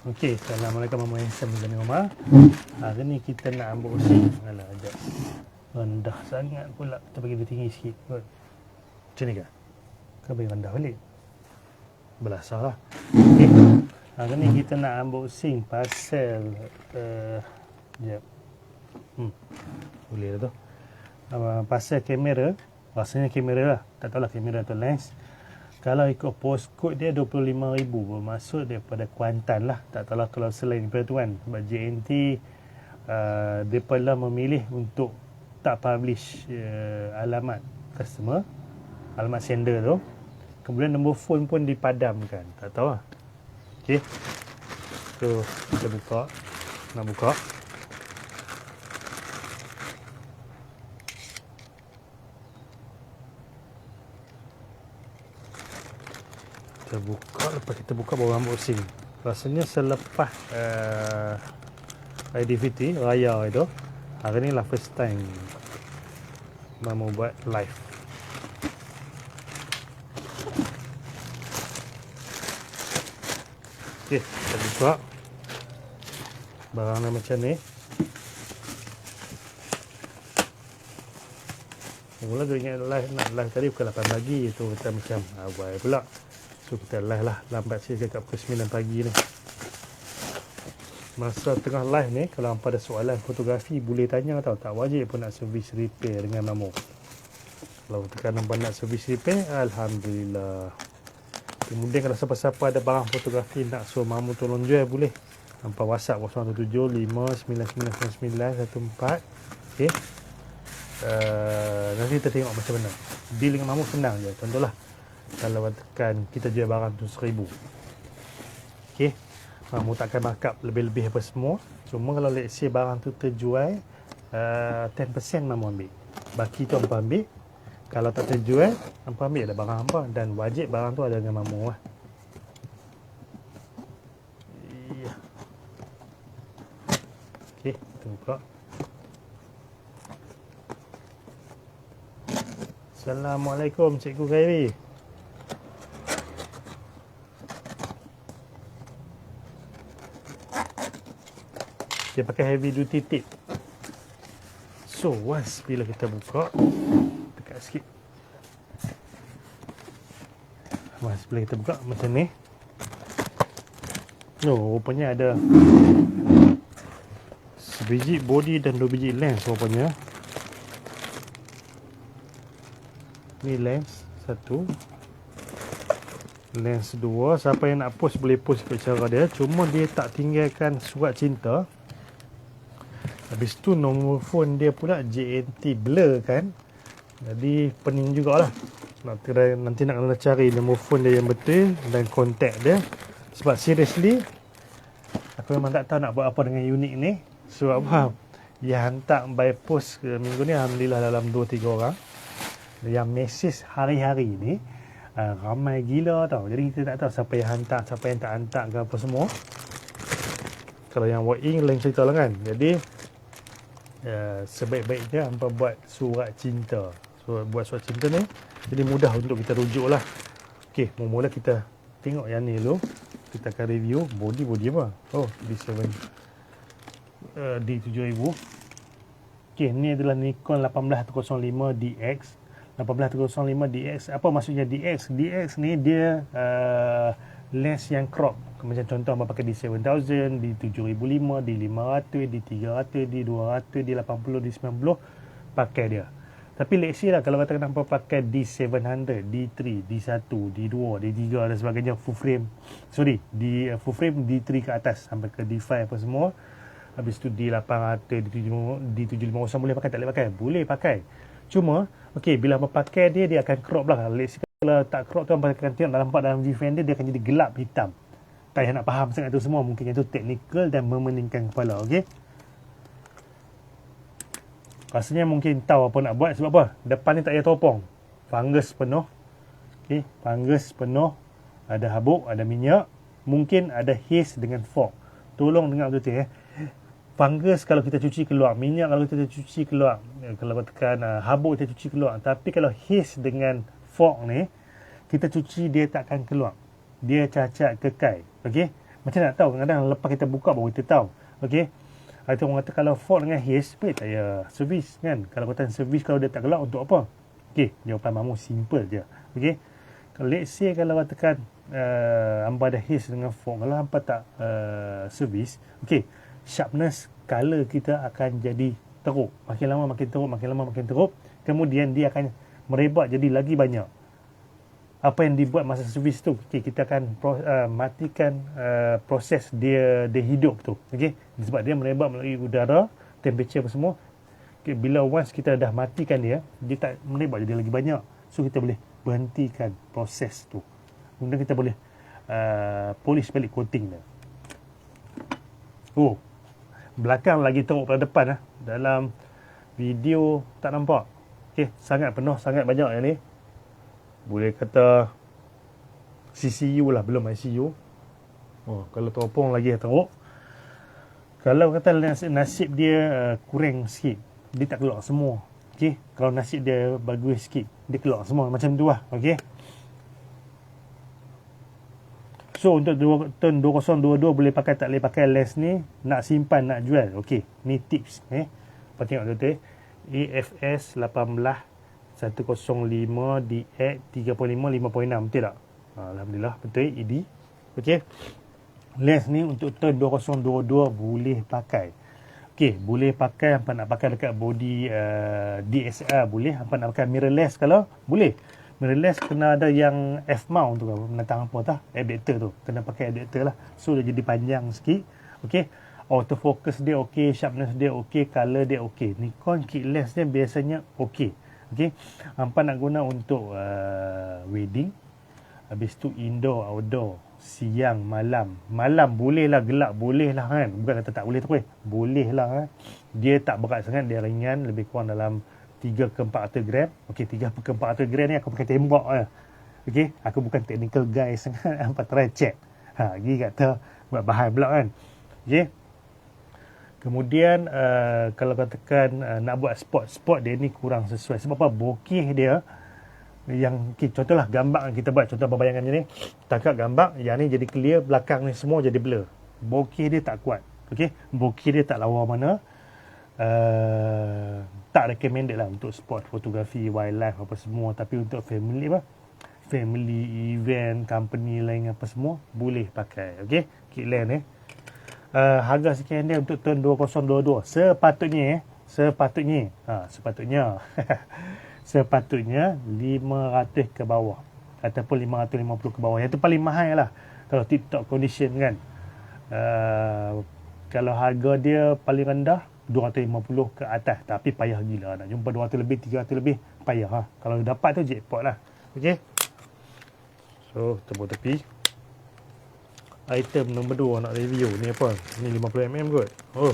Okey, Assalamualaikum Mama Handsome dan Omar. Hari ni kita nak unboxing. Alah, ajak. Rendah sangat pula. Kita bagi dia tinggi sikit. Macam ni ke? Kau bagi rendah balik. Belasah lah. Okey. Hari ni kita nak unboxing parcel. Sekejap. Boleh lah tu. Parcel kamera. Rasanya kamera lah. Tak tahulah kamera atau lens. Kalau ikut postcode dia 25,000, bermaksud daripada Kuantan lah. Tak tahulah kalau selain daripada tu kan. Sebab JNT mereka lah memilih untuk tak publish alamat customer, alamat sender tu. Kemudian nombor phone pun dipadamkan. Tak tahu lah. Okay, so kita buka. Nak buka. Kita buka, lepas kita buka baru unboxing. Rasanya selepas IDVT Raya itu, hari ni lah first time Mama buat live. Okay, kita buka. Barang macam ni. Mula tu ingat live, nak live tadi pukul 8 pagi. Itu kita macam awal pula. So kita live lah, lambat sikit kat pukul 9 pagi ni. Masa tengah live ni, kalau hampa ada soalan fotografi boleh tanya tau. Tak wajib pun nak servis repair dengan Mamo. Kalau tekan hampa nak servis repair, Alhamdulillah. Kemudian kalau siapa-siapa ada barang fotografi nak suruh Mamo tolong jual, boleh. Hampa WhatsApp 017-599-9914. Okay. Nanti kita tengok macam mana. Deal dengan Mamo senang je. Contohlah, kalau tekan kita jual barang tu 1,000. Okey. Kamu takkan markup lebih-lebih apa semua. Cuma kalau let's say barang tu terjual 10% Mamu ambil. Baki tu hampa ambil. Kalau tak terjual, hampa ambil ada barang hampa. Dan wajib barang tu ada dengan Mamu lah. Iya. Okey, kita buka. Assalamualaikum Cikgu Khairi. Dia pakai heavy duty tape. So once bila kita buka, dekat sikit. Once bila kita buka macam ni. Oh, rupanya ada sebiji body dan 2 biji lens rupanya. Ni lens 1, lens 2. Siapa yang nak post boleh post ikut cara dia. Cuma dia tak tinggalkan surat cinta. Habis tu nombor phone dia pula JNT blur kan. Jadi pening jugalah. Nanti nak kena cari nombor phone dia yang betul dan kontak dia. Sebab seriously aku memang tak tahu nak buat apa dengan unit ni. Sebab apa? Yang hantar by post ke minggu ni alhamdulillah dalam 2-3 orang. Yang mesej hari-hari ni ramai gila tau. Jadi kita tak tahu siapa yang hantar, siapa yang tak hantar ke apa semua. Kalau yang walk-in lain cerita lah kan. Jadi sebaik-baiknya hampa buat surat cinta. So, buat surat cinta ni jadi mudah untuk kita rujuk lah. Okey, mula-mula kita tengok yang ni dulu. Kita akan review body apa. Oh, D7 D7000. Okey, ni adalah Nikon 1805 DX. 1805 DX. Apa maksudnya DX? DX ni dia lens yang crop. Macam contoh abang pakai D7000, D7005, D500, D300, D200, D80, D90 pakai dia. Tapi let's say lah kalau katakan hampa pakai D700, D3, D1, D2, D3 dan sebagainya full frame. Sorry, full frame D3 ke atas sampai ke D5 apa semua. Habis tu D800, D750 boleh pakai, tak boleh pakai? Boleh pakai. Cuma okey, bila hampa pakai dia akan crop lah. Let's say kalau tak crop tu hampa akan tengok nampak dalam viewfinder dia akan jadi gelap hitam. Tak payah nak faham sangat tu semua. Mungkin itu teknikal dan memeningkan kepala. Okey. Rasanya mungkin tahu apa nak buat. Sebab apa? Depan ni tak payah teropong. Fungus penuh. Okey. Fungus penuh. Ada habuk, ada minyak. Mungkin ada haze dengan fog. Tolong dengar betul-betul ya. Fungus kalau kita cuci keluar. Minyak kalau kita cuci keluar. Kalau tekan habuk kita cuci keluar. Tapi kalau haze dengan fog ni, kita cuci dia takkan keluar. Dia cacat kekal. Okey. Macam nak tahu? Kadang-kadang lepas kita buka baru kita tahu. Okey. Ada orang kata kalau fault dengan haze, boleh tak ya servis kan? Kalau kata servis kalau dia tak gelap untuk apa? Okey, jawapan Mamu simple je. Okey. Kalau let's say kalau katakan hangpa ada haze dengan fault, kalau hangpa tak servis, okey, sharpness color kita akan jadi teruk. Makin lama makin teruk, makin lama makin teruk. Kemudian dia akan merebak jadi lagi banyak. Apa yang dibuat masa servis tu, okay, kita akan matikan proses dia hidup tu. Okay? Sebab dia merebak melalui udara, temperature apa semua. Okay, bila once kita dah matikan dia tak merebak jadi lagi banyak. So kita boleh berhentikan proses tu. Kemudian kita boleh polish balik coating dia. Oh, belakang lagi teruk pada depan lah. Dalam video tak nampak. Okay, sangat penuh, sangat banyak yang ni. Boleh kata CCU lah, belum ICU. Oh, kalau teropong lagi teruk. Kalau kata nasib dia kurang sikit, dia tak keluar semua. Okey, kalau nasib dia bagus sikit, dia keluar semua macam tu lah. Okey. So untuk tahun 2022 boleh pakai tak boleh pakai lens ni, nak simpan nak jual. Okey, ni tips Lepas tengok tu AFS 18 105 DX 35 5.6, betul tak? Alhamdulillah betul ED. Okey. Lens ni untuk tahun 2022 boleh pakai. Okey, boleh pakai. Hampa nak pakai dekat body DSLR boleh. Hampa nak pakai mirrorless kalau boleh. Mirrorless kena ada yang F mount tu, menentang apa tah? Adapter tu. Kena pakai adapter lah. So dia jadi panjang sikit. Okey. Autofocus dia okey, sharpness dia okey, color dia okey. Nikon kit lens dia biasanya okey. Okey. Hampa nak guna untuk wedding. Habis tu indoor, outdoor, siang, malam. Malam boleh lah, gelap boleh lah kan. Bukan kata tak boleh tu boleh lah kan. Dia tak berat sangat, dia ringan, lebih kurang dalam 3 ke 400 gram. Okey, 3 ke 400 gram ni aku pakai tembak je. Okey, aku bukan technical guy sangat. Hampa try check. Lagi kata buat bahan pula kan. Okey. Kemudian kalau katakan nak buat spot dia ni kurang sesuai. Sebab apa? Bokeh dia yang contohlah gambar kita buat, contoh bayangan ni, tangkap gambar yang ni jadi clear, belakang ni semua jadi blur. Bokeh dia tak kuat. Okey, bokeh dia tak lawa mana. Tak recommended lah untuk spot fotografi, wildlife apa semua. Tapi untuk family event, company lain apa semua boleh pakai. Okey, kit lens ni. Harga sekian dia untuk tahun 2022. Sepatutnya sepatutnya 500 ke bawah ataupun 550 ke bawah. Yang tu paling mahal lah kalau TikTok condition kan. Kalau harga dia paling rendah 250 ke atas, tapi payah gila nak jumpa 200 lebih, 300 lebih, payah Kalau dapat tu jackpot lah. Okey. So tepuk tepi. Item nombor 2 nak review ni apa? Ni 50mm kot. Oh.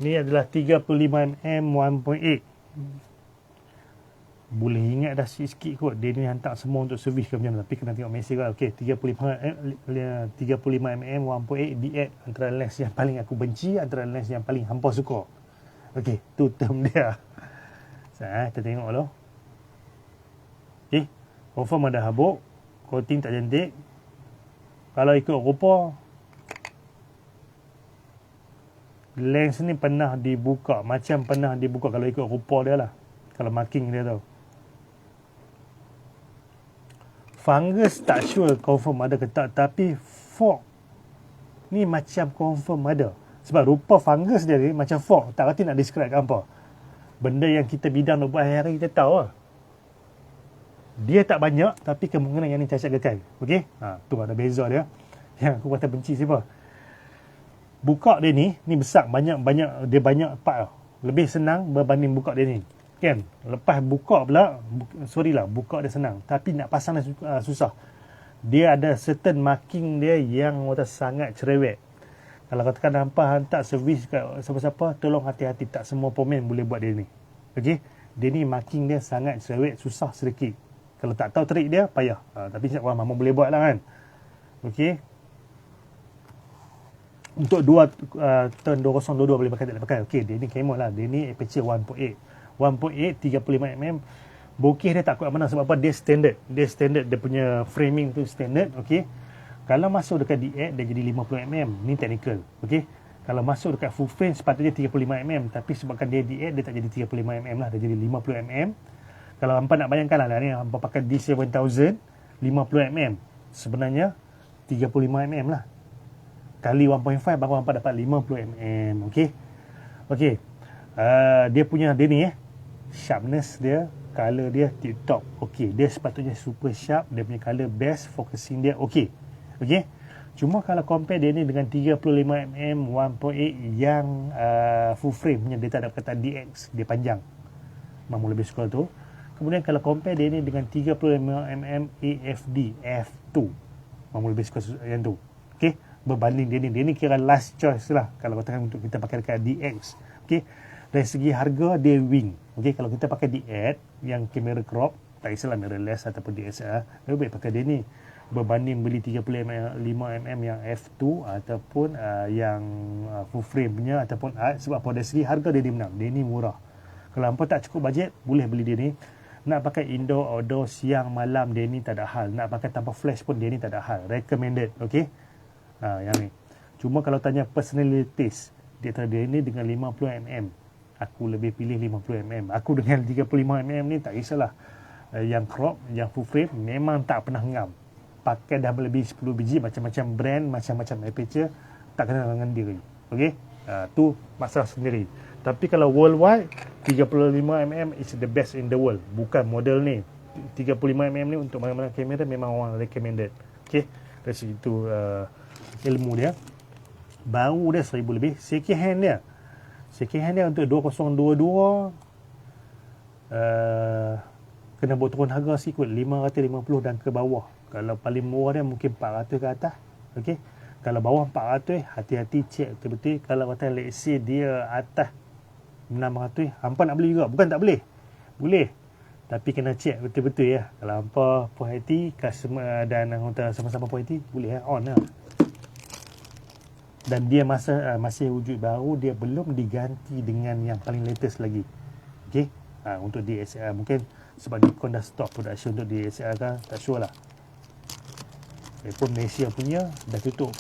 Ni adalah 35mm 1.8. Boleh ingat dah sikit kot. Dia ni hantar semua untuk servis ke macam mana. Tapi kena tengok mesej lah. Okey, 35mm 1.8 DX antara lens yang paling aku benci, antara lens yang paling hampa suka. Okey, tu term dia. Kita tengok dulu. Confirm ada habuk, coating tak cantik. Kalau ikut rupa, lens ni pernah dibuka, macam pernah dibuka kalau ikut rupa dia lah. Kalau marking dia tu. Fungus tak sure confirm ada ke tak, tapi fog ni macam confirm ada. Sebab rupa fungus dia ni macam fog. Tak reti nak describe ke apa. Benda yang kita bidang buat hari-hari kita tahu lah. Dia tak banyak, tapi kemungkinan yang ni cacat kekal. Okey? Tu ada beza dia. Yang aku kata benci siapa. Buka dia ni besar, banyak dia banyak part. Lebih senang berbanding buka dia ni. Kan? Lepas buka pula, buka dia senang. Tapi nak pasang dia susah. Dia ada certain marking dia yang sangat cerewet. Kalau katakan hampa hantar servis kat siapa-siapa, tolong hati-hati, tak semua pemain boleh buat dia ni. Okey? Dia ni marking dia sangat cerewet, susah sedikit. Kalau tak tahu trik dia, payah. Tapi orang Mamu boleh buat lah kan. Okey. Untuk tahun 2022 boleh pakai tak boleh pakai. Okey, dia ni camera lah. Dia ni aperture 1.8. 1.8 35mm Bokeh dia tak kuat mana sebab apa? Dia standard. Dia punya framing tu standard. Okey. Kalau masuk dekat DX dia jadi 50mm. Ni technical. Okey. Kalau masuk dekat full frame sepatutnya 35mm, tapi sebabkan dia DX dia tak jadi 35mm lah, dia jadi 50mm. Kalau hampa nak bayangkan lah ni hampa pakai D7000 50mm. Sebenarnya 35mm lah. Kali 1.5 baru hampa dapat 50mm. Okey. Okey. Dia punya dia ni sharpness dia, color dia tip top. Okey, dia sepatutnya super sharp, dia punya color best, focusing dia okey. Okey. Cuma kalau compare dia ni dengan 35mm 1.8 yang full frame punya, dia tak ada perkataan DX, dia panjang. Mamu lebih suka tu. Kemudian kalau compare dia ni dengan 35mm AFD F2, Mamu lebih suka yang tu. Okey, berbanding dia ni kira last choice lah kalau katakan untuk kita pakai dekat DX. Okey, dari segi harga dia win. Okey, kalau kita pakai DX yang kamera crop, tak kisahlah mirrorless ataupun DSLR, lebih baik pakai dia ni berbanding beli 35mm yang F2 ataupun yang full frame punya ataupun sebab pada segi harga dia menang. Dia ni murah. Kalau hampa tak cukup bajet, boleh beli dia ni. Nak pakai indoor, outdoor, siang, malam, dia ni tak ada hal. Nak pakai tanpa flash pun dia ni tak ada hal. Recommended. Okey. Yang ni. Cuma kalau tanya personalities, dia ni dengan 50mm, aku lebih pilih 50mm. Aku dengan 35mm ni tak kisahlah. Yang crop, yang full frame memang tak pernah ngam. Pakai dah lebih 10 biji, macam-macam brand, macam-macam aperture, tak kena dengan diri. Okey? Tu masalah sendiri. Tapi kalau worldwide, 35mm is the best in the world. Bukan model ni. 35mm ni untuk mana-mana kamera memang orang recommended. Okey? Dari situ ilmu dia. Baru dia 1000 lebih. Second hand dia. Second hand dia untuk 2022 kena buat turun harga sikit, 550 dan ke bawah. Kalau paling murah dia mungkin 400 ke atas. Okey. Kalau bawah 400, hati-hati cek betul-betul. Kalau kata let's say dia atas 600, hampa nak beli juga. Bukan tak boleh. Boleh. Tapi kena cek betul-betul ya. Kalau hampa puas hati, customer dan hantar sama-sama puas hati, boleh on lah. Dan dia masih wujud baru, dia belum diganti dengan yang paling latest lagi. Okey. Untuk DSLR mungkin sebab Nikon dah stop production untuk DSLR kan, tak sure lah. Pun Malaysia punya dah tutup.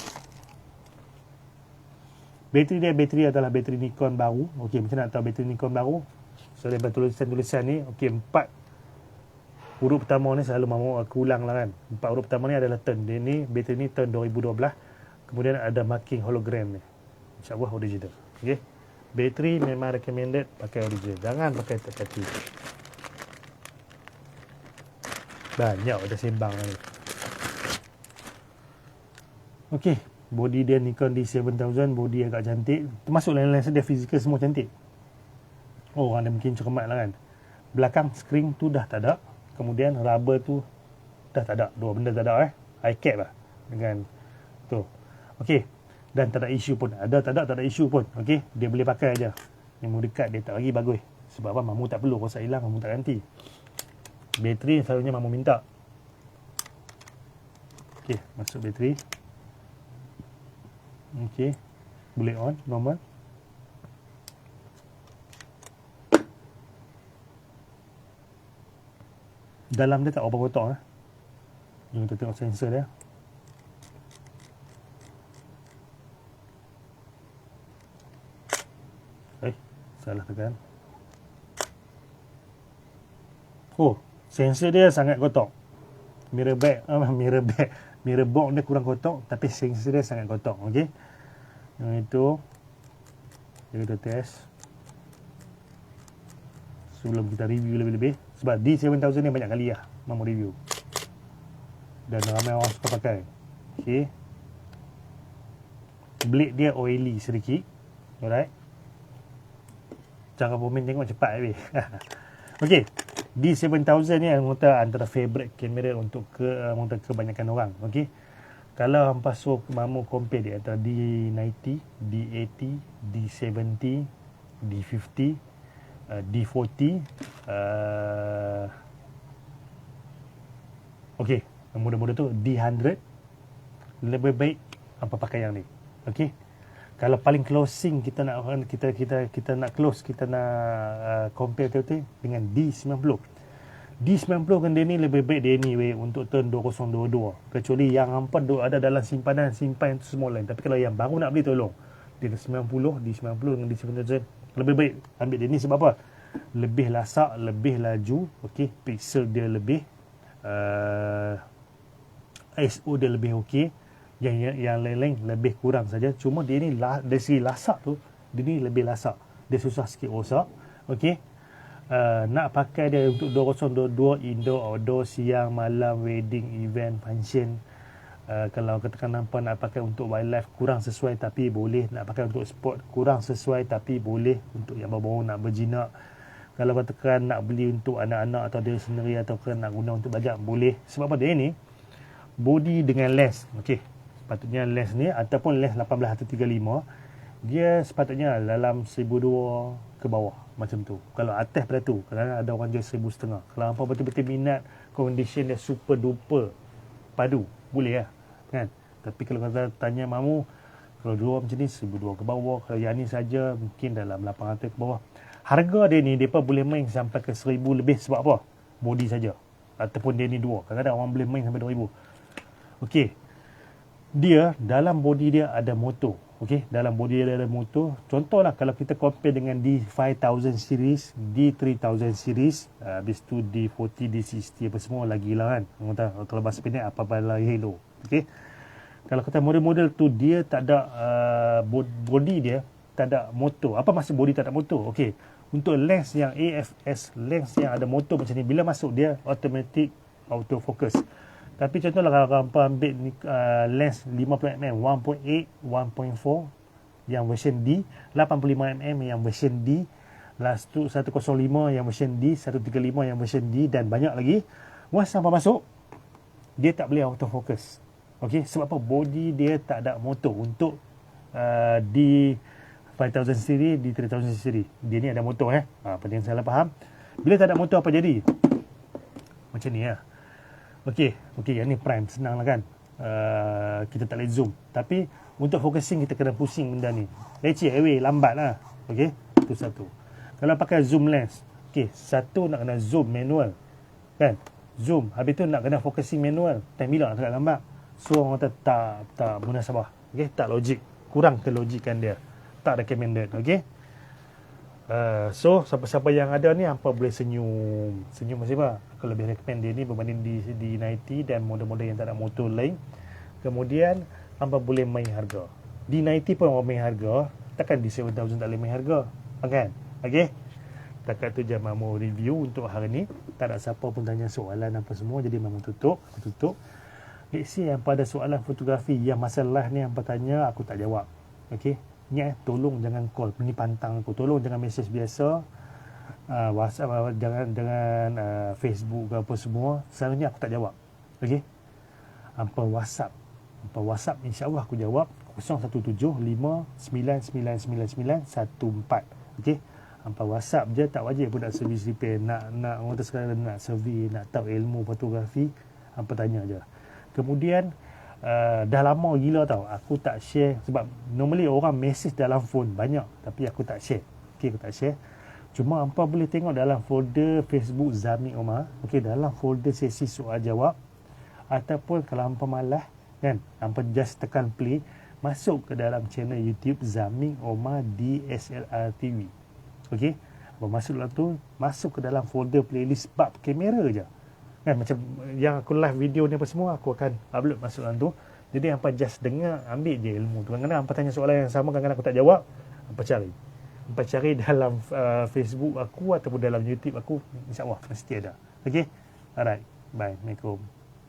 Bateri dia, bateri adalah bateri Nikon baru. Okey, macam nak tahu bateri Nikon baru? So, daripada tulisan-tulisan ni, okey, 4 huruf pertama ni selalu mahu aku ulang lah kan. 4 huruf pertama ni adalah turn. Dia ni, bateri ni turn 2012. Kemudian ada marking hologram ni. InsyaAllah original. Okey. Bateri memang recommended pakai original. Jangan pakai third-party. Banyak dah sembang ni. Okey, body dia Nikon D7000, body agak cantik. Termasuk lens dia fizikal semua cantik. Oh, orang dia mungkin cermat lah kan. Belakang screen tu dah tak ada. Kemudian rubber tu dah tak ada. Dua benda tak ada Eye cap lah. Dengan tu. Okey. Dan tak ada isu pun. Ada tak ada isu pun. Okey. Dia boleh pakai aja. Yang mu dekat dia tak lagi bagus. Sebab apa? Mamu tak perlu. Rosak hilang, mamu tak ganti. Bateri selalunya mamu minta. Okey, masuk bateri. Okey. Boleh on normal. Dalam dia tak berapa kotak Yang kita tengok sensor dia. Salah tekan. Oh, sensor dia sangat kotak. Mirror box dia kurang kotak, tapi sensor dia sangat kotak. Okey. Yang itu kita test sebelum kita review lebih-lebih. Sebab D7000 ni banyak kali lah mamu review. Dan ramai orang suka pakai. Okey. Blade dia oily sedikit. Alright. Cara pemain tengok cepat habis. Okey. D7000 ni antara favorite kamera untuk kebanyakan orang. Okey. Kalau hampa suruh mamu compare dia antara D90, D80, D70, D50, D40, okey, yang muda-muda tu D100, lebih baik hampa pakai yang ni. Okey. Kalau paling closing kita nak close, kita nak compare betul dengan D90. D90 dengan dia ni lebih baik dia ni untuk turn 2022. Kecuali yang hampa ada dalam simpanan, simpan itu semua lain. Tapi kalau yang baru nak beli tolong. D90 dengan D9000 lebih baik ambil dia ni sebab apa? Lebih lasak, lebih laju, okey, pixel dia lebih ISO dia lebih okey. Yang lain-lain lebih kurang saja. Cuma dia ni dari segi lasak tu, dia ni lebih lasak. Dia susah sikit rosak. Okey. Nak pakai dia untuk 2022 indoor, outdoor, siang, malam, wedding, event, function. Kalau katakan nampak nak pakai untuk wildlife kurang sesuai tapi boleh. Nak pakai untuk sport kurang sesuai tapi boleh. Untuk yang baru-baru nak berjinak. Kalau katakan nak beli untuk anak-anak atau dia sendiri atau nak guna untuk bajak, boleh. Sebab apa dia ni? Body dengan lens. Okey. Sepatutnya lens ni ataupun lens 18-35 dia sepatutnya dalam 1,200 ke bawah macam tu. Kalau atas pada tu, kadang-kadang ada orang jual 1,500. Kalau hampa betul-betul minat, condition dia super duper padu, boleh lah kan. Tapi kalau kata tanya mamu, kalau dua macam ni 1,200 ke bawah, kalau yang ni saja mungkin dalam 800 ke bawah. Harga dia ni depa boleh main sampai ke 1,000 lebih sebab apa? Body saja. Ataupun dia ni dua. Kadang-kadang orang boleh main sampai 2,000. Okey. Dia dalam body dia ada motor. Okey, dalam body dia ada motor. Contohlah kalau kita compare dengan D5000 series, D3000 series, habis tu D40, D60 apa semua lagi lah kan. Kalau bahasa pendek apa-apa lah hello. Okey. Kalau kata model-model tu dia tak ada body dia tak ada motor. Apa maksud body tak ada motor? Okey. Untuk lens yang AFS, lens yang ada motor macam ni, bila masuk dia automatic autofocus. Tapi contohlah kalau hampa ambil lens 50mm 1.8, 1.4 yang version D, 85mm yang version D, last tu 105 yang version D, 135 yang version D dan banyak lagi. Once hampa masuk, dia tak boleh autofocus. Okey, sebab apa? Body dia tak ada motor untuk D5000 series, D3000 series. Dia ni ada motor penting salah faham. Bila tak ada motor apa jadi? Macam ni lah. Okey, yang ni prime, senang lah kan. Kita tak boleh zoom. Tapi untuk focusing kita kena pusing benda ni. Leceh, lambat lah. Okey, itu satu. Kalau pakai zoom lens, okey, satu nak kena zoom manual. Kan? Zoom, habis tu nak kena focusing manual. Time bila nak agak lambat. So orang kata tak munasabah. Okey, tak logik. Kurang kelogikan dia. Tak recommended, okey. So siapa-siapa yang ada ni hampa boleh senyum macam apa. Aku lebih recommend dia ni berbanding di 90 dan model-model yang tak ada motor lain. Kemudian hampa boleh main harga. Di 90 pun orang main harga, takkan di 7000 tak boleh main harga, kan? Okey. Takat tu je mamu review untuk hari ni. Tak ada siapa pun tanya soalan apa semua, jadi mamu tutup. Let's see yang pada soalan fotografi yang masalah ni hampa tanya aku tak jawab. Okey. Ni tolong jangan call, ni pantang aku. Tolong jangan mesej biasa, WhatsApp, jangan Facebook ke apa semua. Selalunya aku tak jawab. Okey. Hampa WhatsApp insya-Allah aku jawab 0175999914. Okey. Hampa WhatsApp je, tak wajib pun nak servis repair, nak orang tu sekarang nak survey, nak tahu ilmu fotografi, hampa tanya je. Kemudian dah lama gila tau aku tak share, sebab normally orang message dalam phone banyak tapi aku tak share. Okey, aku tak share. Cuma hampa boleh tengok dalam folder Facebook Zamik Omar. Okey, dalam folder sesi soal jawab, ataupun kalau hampa malas kan, hampa just tekan play, masuk ke dalam channel YouTube Zamik Omar DSLR TV. Okey, masuk dalam tu, masuk ke dalam folder playlist bab kamera je. Kan, macam yang aku live video ni apa semua aku akan upload masuk dalam tu. Jadi hampa just dengar, ambil je ilmu tu. Kadang-kadang hampa tanya soalan yang sama, kadang-kadang aku tak jawab, hampa cari dalam Facebook aku ataupun dalam YouTube aku, insya-Allah mesti ada. Okey, alright, bye, Assalamualaikum.